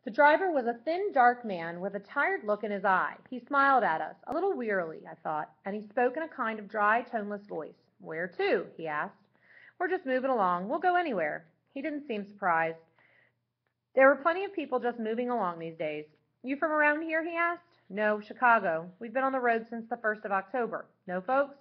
The driver was a thin, dark man with a tired look in his eye. He smiled at us, a little wearily, I thought, and he spoke in a kind of dry, toneless voice. "Where to?" he asked. "We're just moving along. We'll go anywhere." He didn't seem surprised. There were plenty of people just moving along these days. "You from around here?" he asked. "No, Chicago. We've been on the road since the 1st of October. No folks?"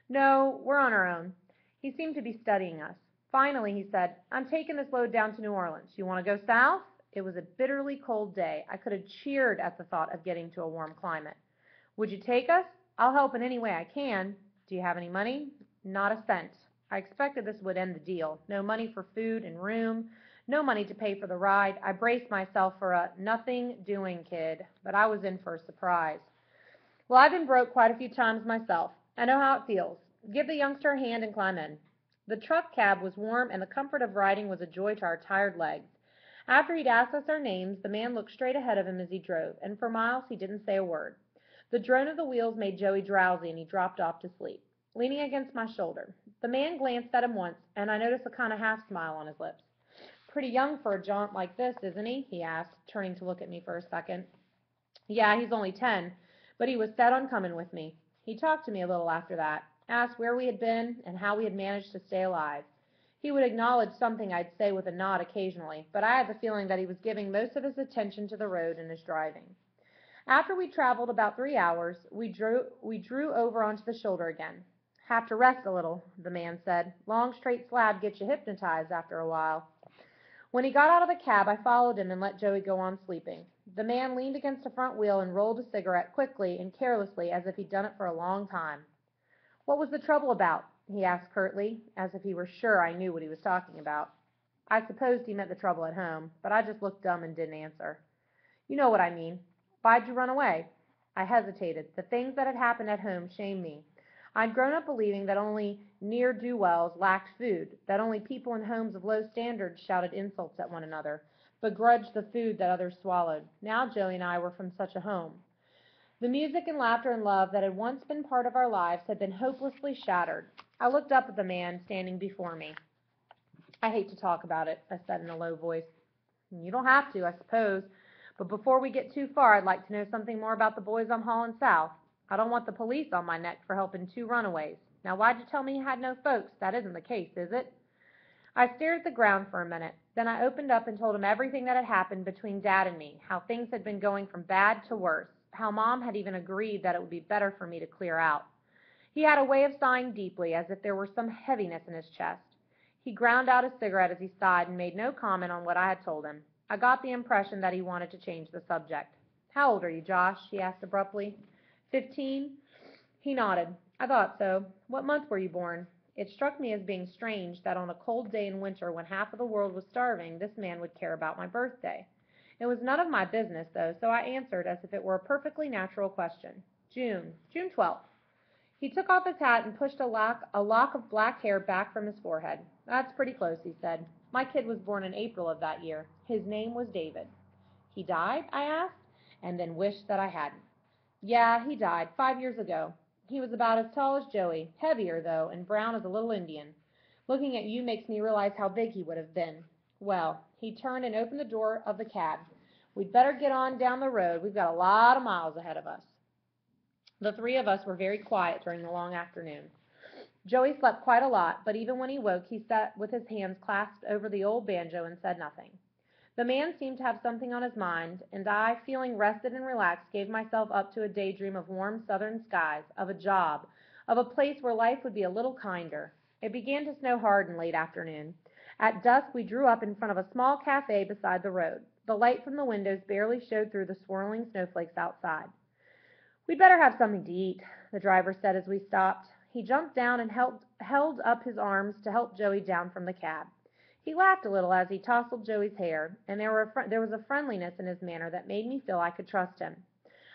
"No, we're on our own." He seemed to be studying us. Finally he said, "I'm taking this load down to New Orleans. You want to go south?" It was a bitterly cold day. I could have cheered at the thought of getting to a warm climate. "Would you take us?" "I'll help in any way I can." "Do you have any money?" "Not a cent." I expected this would end the deal. No money for food and room, no money to pay for the ride. I braced myself for a nothing doing kid, but I was in for a surprise. "Well, I've been broke quite a few times myself. I know how it feels. Give the youngster a hand and climb in." The truck cab was warm, and the comfort of riding was a joy to our tired legs. After he'd asked us our names, the man looked straight ahead of him as he drove, and for miles he didn't say a word. The drone of the wheels made Joey drowsy, and he dropped off to sleep, leaning against my shoulder. The man glanced at him once, and I noticed a kind of half-smile on his lips. "Pretty young for a jaunt like this, isn't he?" asked, turning to look at me for a second. "Yeah, he's only 10, but he was set on coming with me. He talked to me a little after that, asked where we had been and how we had managed to stay alive. He would acknowledge something I'd say with a nod occasionally, but I had the feeling that he was giving most of his attention to the road and his driving. After we'd traveled about 3 hours, we drew over onto the shoulder again. "Have to rest a little," the man said. "Long straight slab gets you hypnotized after a while." When he got out of the cab, I followed him and let Joey go on sleeping. The man leaned against the front wheel and rolled a cigarette quickly and carelessly as if he'd done it for a long time. "What was the trouble about?" he asked curtly, as if he were sure I knew what he was talking about. I supposed he meant the trouble at home, but I just looked dumb and didn't answer. "You know what I mean. Why'd you run away?" I hesitated. The things that had happened at home shamed me. I'd grown up believing that only ne'er-do-wells lacked food, that only people in homes of low standards shouted insults at one another, begrudged the food that others swallowed. Now Joey and I were from such a home. The music and laughter and love that had once been part of our lives had been hopelessly shattered. I looked up at the man standing before me. "I hate to talk about it," I said in a low voice. "You don't have to, I suppose. But before we get too far, I'd like to know something more about the boys I'm hauling south. I don't want the police on my neck for helping 2 runaways. Now, why'd you tell me you had no folks? That isn't the case, is it?" I stared at the ground for a minute. Then I opened up and told him everything that had happened between Dad and me, how things had been going from bad to worse, how Mom had even agreed that it would be better for me to clear out. He had a way of sighing deeply, as if there were some heaviness in his chest. He ground out a cigarette as he sighed and made no comment on what I had told him. I got the impression that he wanted to change the subject. "How old are you, Josh?" he asked abruptly. 15. He nodded. "I thought so. What month were you born?" It struck me as being strange that on a cold day in winter when half of the world was starving, this man would care about my birthday. It was none of my business, though, so I answered as if it were a perfectly natural question. June 12th. He took off his hat and pushed a lock of black hair back from his forehead. "That's pretty close," he said. "My kid was born in April of that year. His name was David." "He died?" I asked, and then wished that I hadn't. "Yeah, he died 5 years ago. He was about as tall as Joey, heavier, though, and brown as a little Indian. Looking at you makes me realize how big he would have been. Well," he turned and opened the door of the cab. "We'd better get on down the road. We've got a lot of miles ahead of us." The three of us were very quiet during the long afternoon. Joey slept quite a lot, but even when he woke, he sat with his hands clasped over the old banjo and said nothing. The man seemed to have something on his mind, and I, feeling rested and relaxed, gave myself up to a daydream of warm southern skies, of a job, of a place where life would be a little kinder. It began to snow hard in late afternoon. At dusk we drew up in front of a small cafe beside the road. The light from the windows barely showed through the swirling snowflakes outside. "We'd better have something to eat," the driver said as we stopped. He jumped down and held up his arms to help Joey down from the cab. He laughed a little as he tousled Joey's hair, and there was a friendliness in his manner that made me feel I could trust him.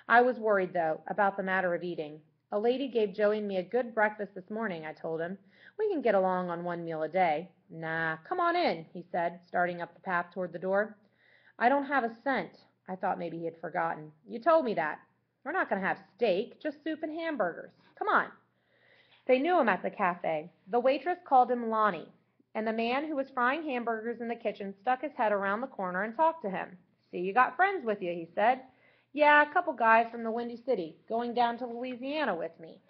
I was worried, though, about the matter of eating. "A lady gave Joey and me a good breakfast this morning," I told him. "We can get along on one meal a day." "Nah, come on in," he said, starting up the path toward the door. "I don't have a cent." I thought maybe he had forgotten. "You told me that." "We're not going to have steak, just soup and hamburgers. Come on." They knew him at the cafe. The waitress called him Lonnie, and the man who was frying hamburgers in the kitchen stuck his head around the corner and talked to him. "See you got friends with you," he said. "Yeah, a couple guys from the Windy City, going down to Louisiana with me."